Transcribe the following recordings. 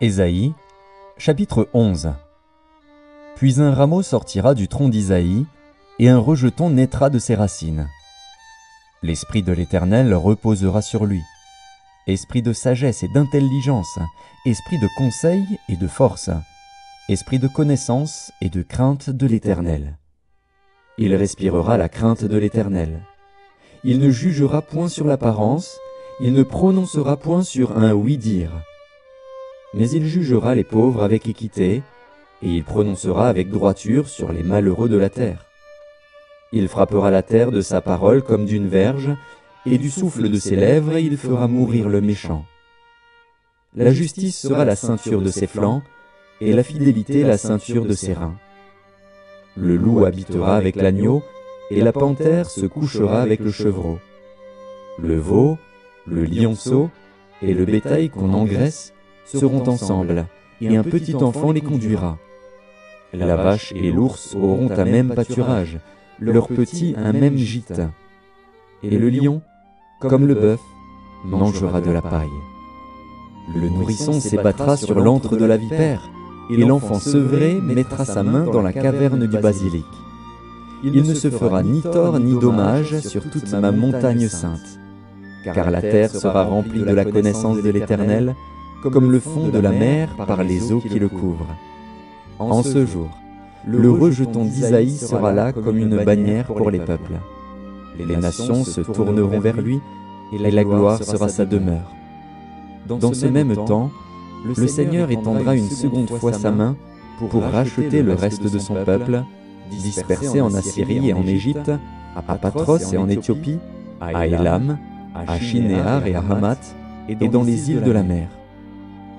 Ésaïe, chapitre 11. Puis un rameau sortira du tronc d'Isaïe, et un rejeton naîtra de ses racines. L'Esprit de l'Éternel reposera sur lui, esprit de sagesse et d'intelligence, esprit de conseil et de force, esprit de connaissance et de crainte de l'Éternel. Il respirera la crainte de l'Éternel. Il ne jugera point sur l'apparence, il ne prononcera point sur un oui-dire. Mais il jugera les pauvres avec équité, et il prononcera avec droiture sur les malheureux de la terre. Il frappera la terre de sa parole comme d'une verge, et du souffle de ses lèvres il fera mourir le méchant. La justice sera la ceinture de ses flancs, et la fidélité la ceinture de ses reins. Le loup habitera avec l'agneau, et la panthère se couchera avec le chevreau. Le veau, le lionceau et le bétail qu'on engraisse seront ensemble, et un petit enfant les conduira. La vache et l'ours auront un même pâturage, leurs petits un même gîte. Et le lion, comme le bœuf, mangera de la paille. Le nourrisson s'ébattra sur l'antre de la vipère, et l'enfant sevré mettra sa main dans la caverne du basilic. Il ne se fera ni tort ni dommage sur toute ma montagne sainte, car la terre sera remplie de la connaissance de l'Éternel, comme le fond de la mer par les eaux qui le couvrent. En ce jour, le rejeton d'Isaïe sera là comme une bannière pour les peuples. Les nations se tourneront vers lui, et la gloire sera sa demeure. Dans ce même temps, le Seigneur étendra une seconde fois sa main pour racheter le reste de son peuple, dispersé en Assyrie et en Égypte, à Patros et en Éthiopie, à Élam, à Shinéar et à Hamath, et dans les îles de la mer.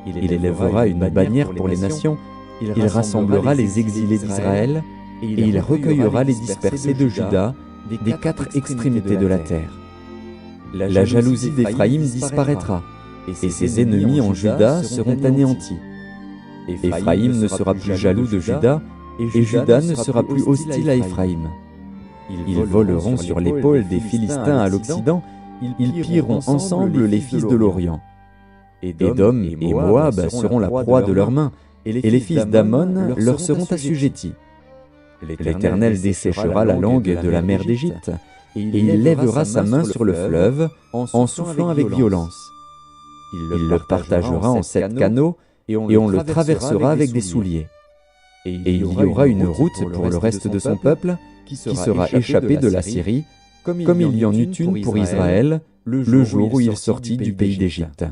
Il élèvera une bannière pour les nations, il rassemblera les exilés d'Israël, et il recueillera les dispersés de Juda des quatre extrémités de la terre. La jalousie d'Éphraïm disparaîtra, et ses ennemis en Juda seront anéantis. Éphraïm ne sera plus jaloux de Juda, et Juda ne sera plus hostile à Éphraïm. Ils voleront sur l'épaule des Philistins à l'Occident, ils pilleront ensemble les fils de l'Orient. Édom et Moab seront la proie de leurs mains, et les fils d'Ammon leur seront assujettis. L'Éternel desséchera la langue de la mer d'Égypte, et il lèvera sa main sur le fleuve en soufflant avec violence. Il le partagera en 7 canaux, et on le traversera avec des souliers. Et il y aura une route pour le reste de son peuple, qui sera échappé de la Syrie, comme il y en eut une pour Israël, le jour où il sortit du pays d'Égypte.